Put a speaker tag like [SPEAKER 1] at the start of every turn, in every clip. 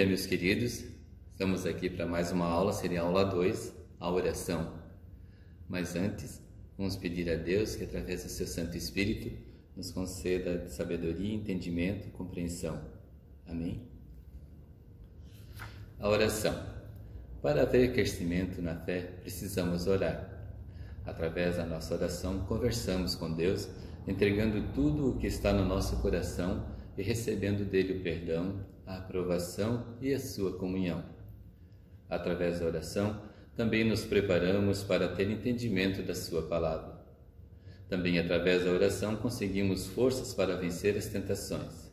[SPEAKER 1] dia, meus queridos. Estamos aqui para mais uma aula, seria a aula 2, a oração. Mas antes, vamos pedir a Deus que, através do seu Santo Espírito, nos conceda sabedoria, entendimento e compreensão. Amém? A oração. Para haver crescimento na fé, precisamos orar. Através da nossa oração, conversamos com Deus, entregando tudo o que está no nosso coração e recebendo dele o perdão, a aprovação e a sua comunhão. Através da oração, também nos preparamos para ter entendimento da sua palavra. Também através da oração conseguimos forças para vencer as tentações.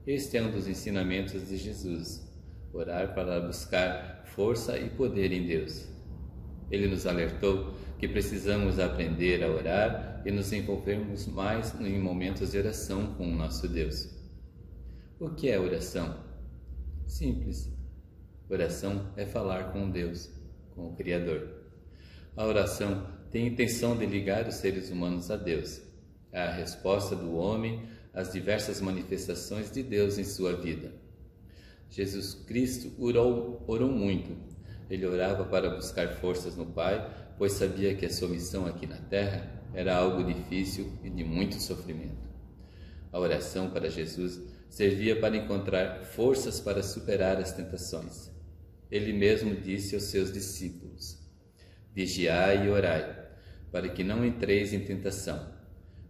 [SPEAKER 1] Este é um dos ensinamentos de Jesus, orar para buscar força e poder em Deus. Ele nos alertou que precisamos aprender a orar e nos envolvermos mais em momentos de oração com o nosso Deus. O que é oração? Simples. Oração é falar com Deus, com o Criador. A oração tem a intenção de ligar os seres humanos a Deus. É a resposta do homem às diversas manifestações de Deus em sua vida. Jesus Cristo orou muito. Ele orava para buscar forças no Pai, pois sabia que a sua missão aqui na terra era algo difícil e de muito sofrimento. A oração para Jesus servia para encontrar forças para superar as tentações. Ele mesmo disse aos seus discípulos: vigiai e orai, para que não entreis em tentação.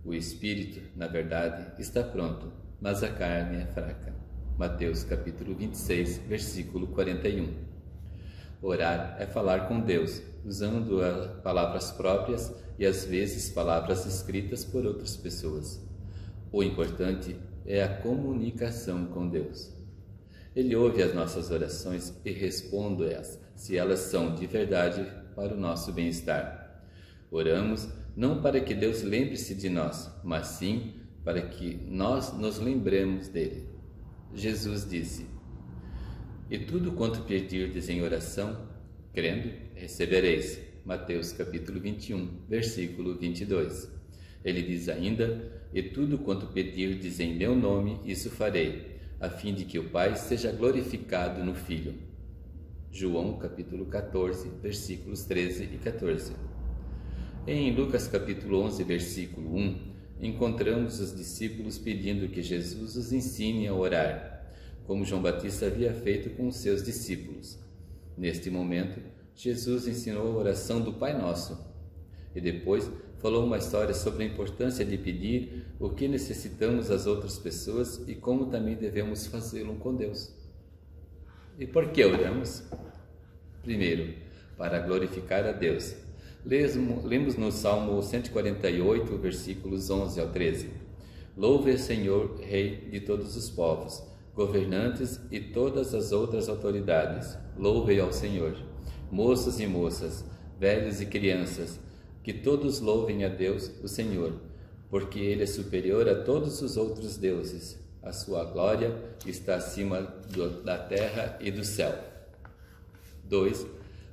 [SPEAKER 1] O espírito, na verdade, está pronto, mas a carne é fraca. Mateus capítulo 26, versículo 41. Orar é falar com Deus, usando as palavras próprias e às vezes palavras escritas por outras pessoas. O importante é a comunicação com Deus. Ele ouve as nossas orações e responde-as, se elas são de verdade para o nosso bem-estar. Oramos não para que Deus lembre-se de nós, mas sim para que nós nos lembremos dele. Jesus disse: e tudo quanto pedirdes em oração, crendo, recebereis. Mateus capítulo 21, versículo 22. Ele diz ainda: e tudo quanto pedirdes em meu nome, isso farei, a fim de que o Pai seja glorificado no Filho. João capítulo 14, versículos 13 e 14. Em Lucas capítulo 11, versículo 1, encontramos os discípulos pedindo que Jesus os ensine a orar, como João Batista havia feito com os seus discípulos. Neste momento, Jesus ensinou a oração do Pai Nosso e depois falou uma história sobre a importância de pedir o que necessitamos às outras pessoas e como também devemos fazê-lo com Deus. E por que oramos? Primeiro, para glorificar a Deus. Lemos no Salmo 148, versículos 11 ao 13. Louve o Senhor, Rei de todos os povos, governantes e todas as outras autoridades. Louve ao Senhor. Moços e moças, velhos e crianças, que todos louvem a Deus, o Senhor, porque Ele é superior a todos os outros deuses. A sua glória está acima da terra e do céu. 2.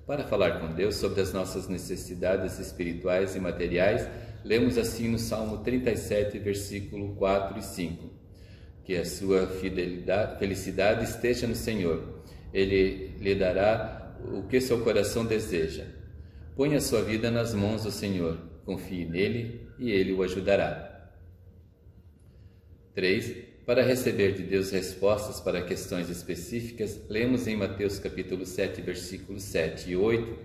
[SPEAKER 1] Para falar com Deus sobre as nossas necessidades espirituais e materiais, lemos assim no Salmo 37, versículo 4 e 5. Que a sua felicidade esteja no Senhor. Ele lhe dará o que seu coração deseja. Ponha sua vida nas mãos do Senhor, confie nele e ele o ajudará. 3. Para receber de Deus respostas para questões específicas, lemos em Mateus capítulo 7, versículos 7 e 8.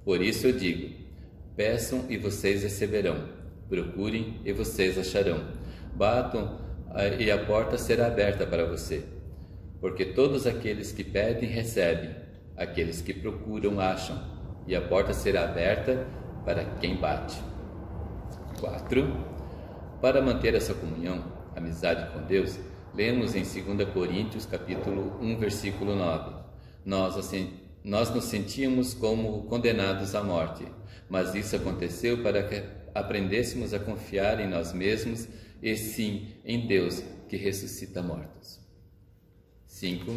[SPEAKER 1] Por isso eu digo: peçam e vocês receberão, procurem e vocês acharão, batam e a porta será aberta para você. Porque todos aqueles que pedem recebem, aqueles que procuram acham, e a porta será aberta para quem bate. 4. Para manter essa comunhão, amizade com Deus, lemos em 2 Coríntios capítulo 1, versículo 9. Nós nos sentíamos como condenados à morte, mas isso aconteceu para que aprendêssemos a confiar em nós mesmos e sim em Deus que ressuscita mortos. 5.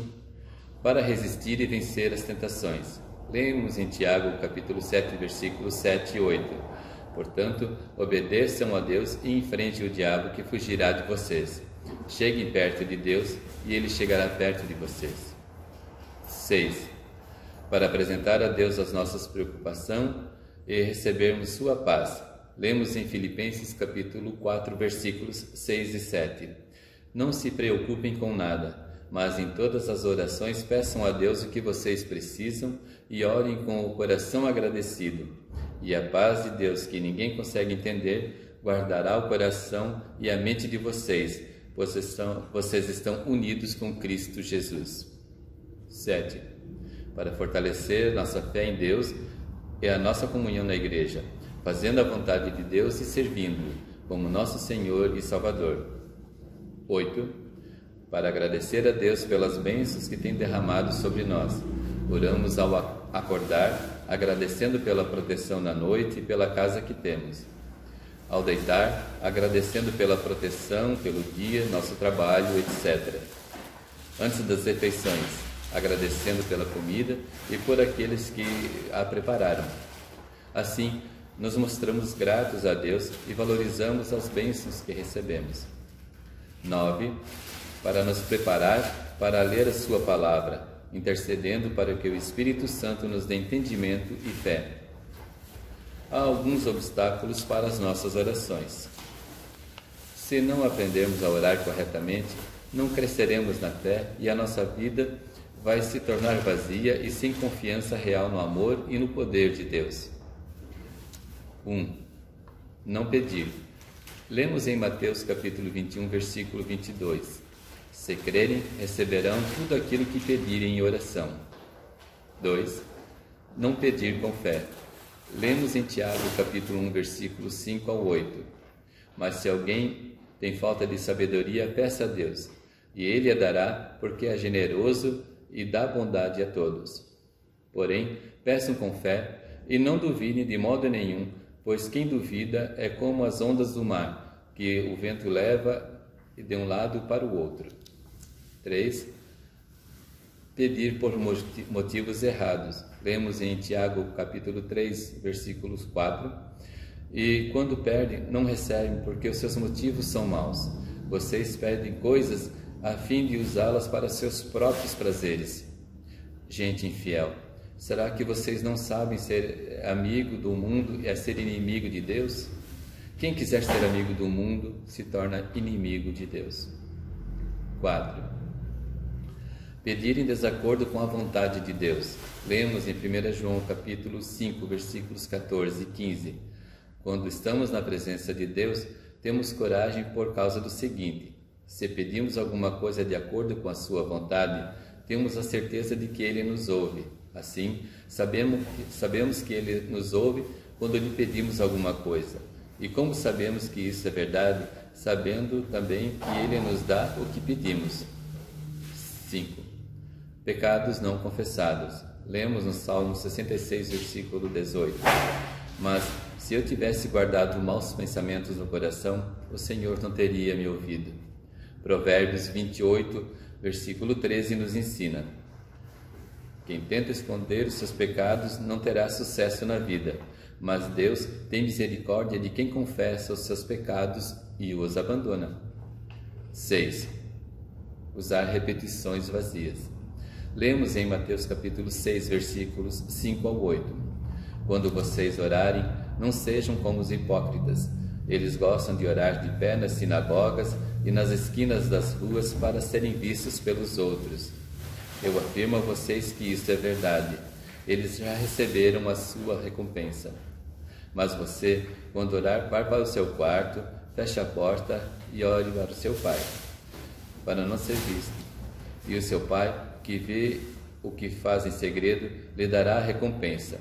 [SPEAKER 1] Para resistir e vencer as tentações, lemos em Tiago capítulo 7, versículos 7 e 8. Portanto, obedeçam a Deus e enfrentem o diabo, que fugirá de vocês. Cheguem perto de Deus e ele chegará perto de vocês. 6. Para apresentar a Deus as nossas preocupações e recebermos sua paz. Lemos em Filipenses capítulo 4, versículos 6 e 7. Não se preocupem com nada, mas em todas as orações peçam a Deus o que vocês precisam e orem com o coração agradecido. E a paz de Deus, que ninguém consegue entender, guardará o coração e a mente de vocês, pois vocês estão unidos com Cristo Jesus. 7. Para fortalecer nossa fé em Deus e a nossa comunhão na Igreja, fazendo a vontade de Deus e servindo-o como nosso Senhor e Salvador. 8. Para agradecer a Deus pelas bênçãos que tem derramado sobre nós. Oramos ao acordar, agradecendo pela proteção na noite e pela casa que temos. Ao deitar, agradecendo pela proteção, pelo dia, nosso trabalho, etc. Antes das refeições, agradecendo pela comida e por aqueles que a prepararam. Assim, nos mostramos gratos a Deus e valorizamos as bênçãos que recebemos. 9. Para nos preparar para ler a sua palavra, intercedendo para que o Espírito Santo nos dê entendimento e fé. Há alguns obstáculos para as nossas orações. Se não aprendermos a orar corretamente, não cresceremos na fé e a nossa vida vai se tornar vazia e sem confiança real no amor e no poder de Deus. 1. Não pedir. Lemos em Mateus capítulo 21, versículo 22. Se crerem, receberão tudo aquilo que pedirem em oração. 2. Não pedir com fé. Lemos em Tiago capítulo 1, versículos 5 ao 8. Mas se alguém tem falta de sabedoria, peça a Deus, e Ele a dará, porque é generoso e dá bondade a todos. Porém, peçam com fé, e não duvidem de modo nenhum, pois quem duvida é como as ondas do mar, que o vento leva de um lado para o outro. 3. Pedir por motivos errados. Lemos em Tiago capítulo 3, versículos 4. E quando perdem, não recebem, porque os seus motivos são maus. Vocês pedem coisas a fim de usá-las para seus próprios prazeres. Gente infiel, será que vocês não sabem ser amigo do mundo e ser inimigo de Deus? Quem quiser ser amigo do mundo se torna inimigo de Deus. 4. Pedir em desacordo com a vontade de Deus. Lemos em 1 João capítulo 5, versículos 14 e 15. Quando estamos na presença de Deus, temos coragem por causa do seguinte: se pedimos alguma coisa de acordo com a sua vontade, temos a certeza de que Ele nos ouve. Assim, sabemos que Ele nos ouve quando lhe pedimos alguma coisa. E como sabemos que isso é verdade? Sabendo também que Ele nos dá o que pedimos. 5. Pecados não confessados. Lemos no Salmo 66, versículo 18. Mas se eu tivesse guardado maus pensamentos no coração, o Senhor não teria me ouvido. Provérbios 28, versículo 13 nos ensina: quem tenta esconder os seus pecados não terá sucesso na vida, mas Deus tem misericórdia de quem confessa os seus pecados e os abandona. 6. Usar repetições vazias. Lemos em Mateus capítulo 6, versículos 5 ao 8. Quando vocês orarem, não sejam como os hipócritas. Eles gostam de orar de pé nas sinagogas e nas esquinas das ruas para serem vistos pelos outros. Eu afirmo a vocês que isso é verdade. Eles já receberam a sua recompensa. Mas você, quando orar, vá para o seu quarto, feche a porta e ore para o seu pai, para não ser visto. E o seu pai, que vê o que faz em segredo, lhe dará a recompensa.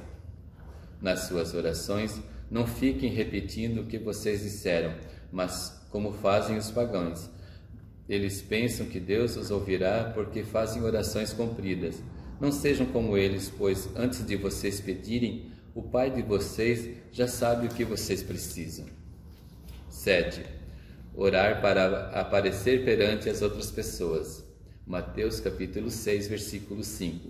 [SPEAKER 1] Nas suas orações, não fiquem repetindo o que vocês disseram, mas como fazem os pagãos. Eles pensam que Deus os ouvirá porque fazem orações compridas. Não sejam como eles, pois antes de vocês pedirem, o Pai de vocês já sabe o que vocês precisam. 7. Orar para aparecer perante as outras pessoas. Mateus capítulo 6, versículo 5.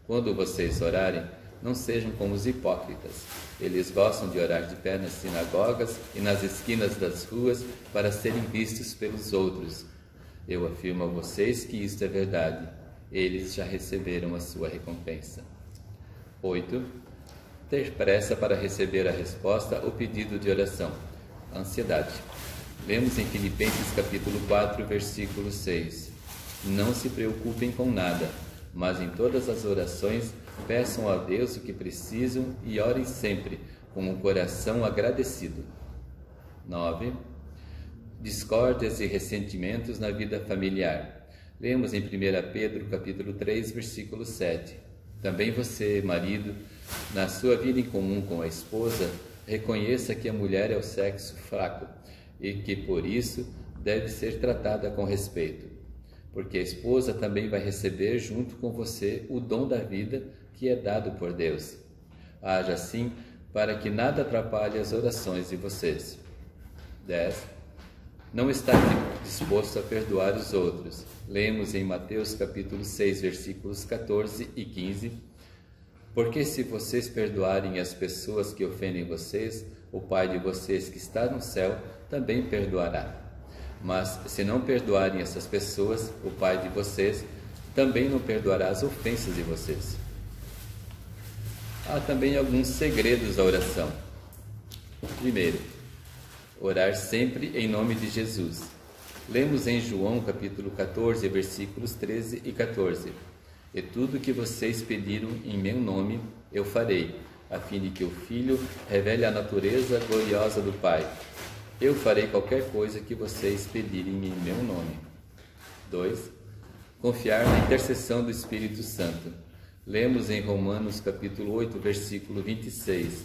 [SPEAKER 1] Quando vocês orarem, não sejam como os hipócritas. Eles gostam de orar de pé nas sinagogas e nas esquinas das ruas para serem vistos pelos outros. Eu afirmo a vocês que isto é verdade. eles já receberam a sua recompensa. 8. Ter pressa para receber a resposta ao pedido de oração. Ansiedade. Lemos em Filipenses capítulo 4, versículo 6. Não se preocupem com nada, mas em todas as orações peçam a Deus o que precisam e orem sempre com um coração agradecido. 9. Discórdias e ressentimentos na vida familiar. Lemos em 1 Pedro capítulo 3, versículo 7. Também você, marido, na sua vida em comum com a esposa, reconheça que a mulher é o sexo fraco e que, por isso, deve ser tratada com respeito, porque a esposa também vai receber junto com você o dom da vida que é dado por Deus. Haja assim para que nada atrapalhe as orações de vocês. 10. Não está disposto a perdoar os outros. Lemos em Mateus capítulo 6, versículos 14 e 15. Porque se vocês perdoarem as pessoas que ofendem vocês, o Pai de vocês que está no céu também perdoará. Mas se não perdoarem essas pessoas, o Pai de vocês também não perdoará as ofensas de vocês. Há também alguns segredos da oração. Primeiro, orar sempre em nome de Jesus. Lemos em João capítulo 14, versículos 13 e 14. E tudo que vocês pediram em meu nome, eu farei, a fim de que o Filho revele a natureza gloriosa do Pai. Eu farei qualquer coisa que vocês pedirem em meu nome. 2. Confiar na intercessão do Espírito Santo. Lemos em Romanos capítulo 8, versículo 26.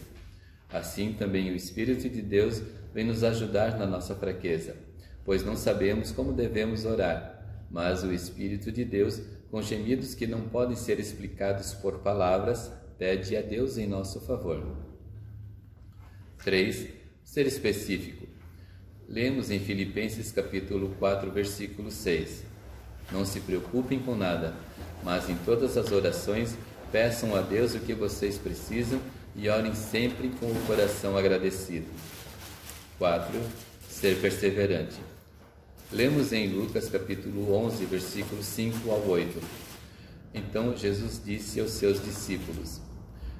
[SPEAKER 1] Assim também o Espírito de Deus vem nos ajudar na nossa fraqueza, pois não sabemos como devemos orar, mas o Espírito de Deus, com gemidos que não podem ser explicados por palavras, pede a Deus em nosso favor. 3. Ser específico. Lemos em Filipenses capítulo 4, versículo 6. Não se preocupem com nada, mas em todas as orações peçam a Deus o que vocês precisam e orem sempre com o coração agradecido. 4. Ser perseverante. Lemos em Lucas capítulo 11, versículos 5 ao 8. Então Jesus disse aos seus discípulos: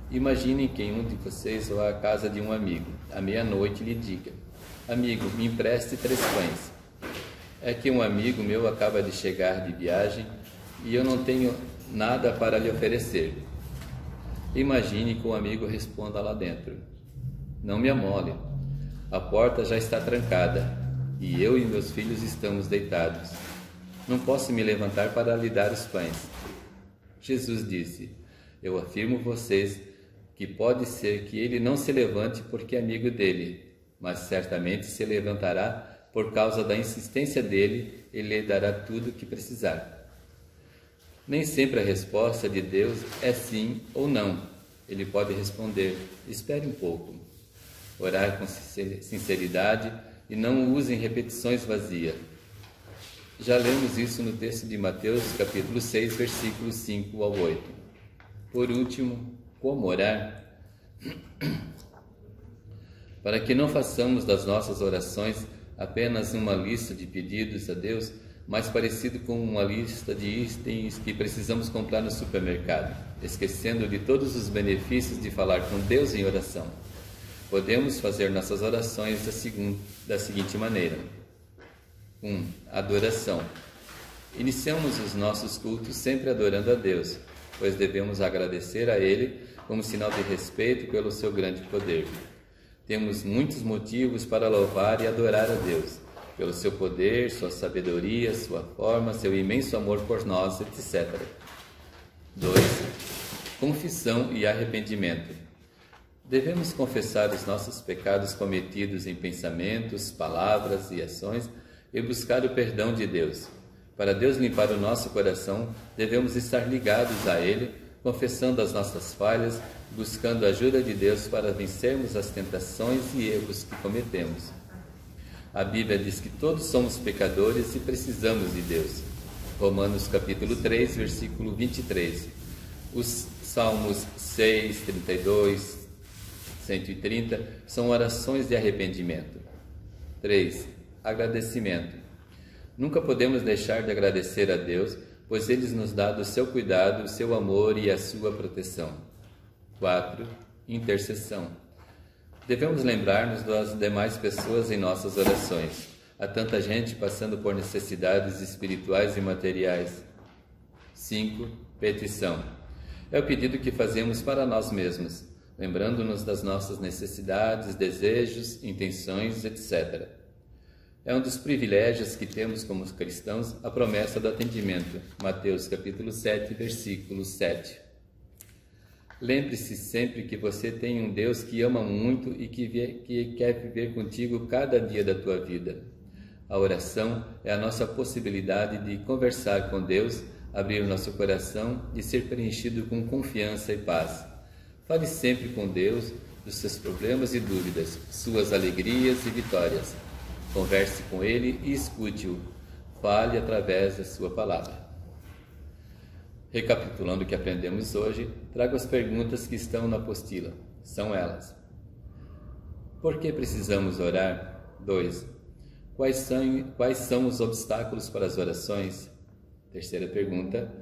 [SPEAKER 1] Imaginem que um de vocês vá à casa de um amigo, à meia-noite, e lhe diga: Amigo, me empreste 3 pães. É que um amigo meu acaba de chegar de viagem e eu não tenho nada para lhe oferecer. Imagine que o amigo responda lá dentro: Não me amole, a porta já está trancada e eu e meus filhos estamos deitados. Não posso me levantar para lhe dar os pães. Jesus disse: Eu afirmo a vocês que pode ser que ele não se levante porque é amigo dele, mas certamente se levantará por causa da insistência dele e lhe dará tudo o que precisar. Nem sempre a resposta de Deus é sim ou não. Ele pode responder: espere um pouco. Orar com sinceridade e não usem repetições vazias. Já lemos isso no texto de Mateus, capítulo 6, versículos 5 ao 8. Por último, como orar? Para que não façamos das nossas orações apenas uma lista de pedidos a Deus, mais parecido com uma lista de itens que precisamos comprar no supermercado, esquecendo de todos os benefícios de falar com Deus em oração. Podemos fazer nossas orações da seguinte maneira. 1. Adoração. Iniciamos os nossos cultos sempre adorando a Deus, pois devemos agradecer a Ele como sinal de respeito pelo seu grande poder. Temos muitos motivos para louvar e adorar a Deus, pelo seu poder, sua sabedoria, sua forma, seu imenso amor por nós, etc. 2. Confissão e arrependimento. Devemos confessar os nossos pecados cometidos em pensamentos, palavras e ações e buscar o perdão de Deus. Para Deus limpar o nosso coração, devemos estar ligados a Ele, confessando as nossas falhas, buscando a ajuda de Deus para vencermos as tentações e erros que cometemos. A Bíblia diz que todos somos pecadores e precisamos de Deus. Romanos capítulo 3, versículo 23. Os Salmos 6, 32, 130 são orações de arrependimento. 3. Agradecimento. Nunca podemos deixar de agradecer a Deus, pois Ele nos dá do seu cuidado, o seu amor e a sua proteção. 4. Intercessão. Devemos lembrar-nos das demais pessoas em nossas orações. Há tanta gente passando por necessidades espirituais e materiais. 5. Petição. É o pedido que fazemos para nós mesmos, lembrando-nos das nossas necessidades, desejos, intenções, etc. É um dos privilégios que temos como cristãos a promessa do atendimento. Mateus capítulo 7, versículo 7. Lembre-se sempre que você tem um Deus que ama muito e que quer viver contigo cada dia da tua vida. A oração é a nossa possibilidade de conversar com Deus, abrir o nosso coração e ser preenchido com confiança e paz. Fale sempre com Deus dos seus problemas e dúvidas, suas alegrias e vitórias. Converse com Ele e escute-o. Fale através da sua palavra. Recapitulando o que aprendemos hoje, trago as perguntas que estão na apostila. São elas: por que precisamos orar? 2. Quais são os obstáculos para as orações? Terceira pergunta: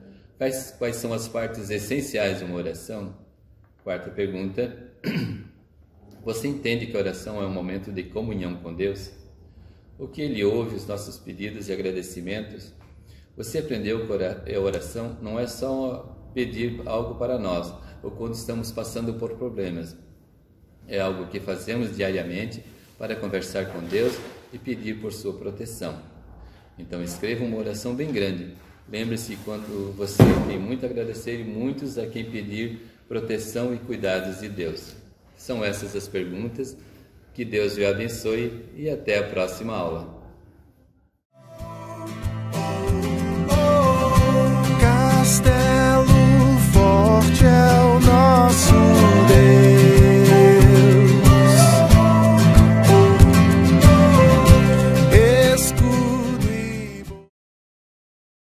[SPEAKER 1] quais são as partes essenciais de uma oração? Quarta pergunta: você entende que a oração é um momento de comunhão com Deus? O que Ele ouve os nossos pedidos e agradecimentos? Você aprendeu que a oração não é só pedir algo para nós, ou quando estamos passando por problemas. É algo que fazemos diariamente para conversar com Deus e pedir por sua proteção. Então escreva uma oração bem grande. Lembre-se quando você tem muito a agradecer e muitos a quem pedir proteção e cuidados de Deus. São essas as perguntas. Que Deus o abençoe e até a próxima aula.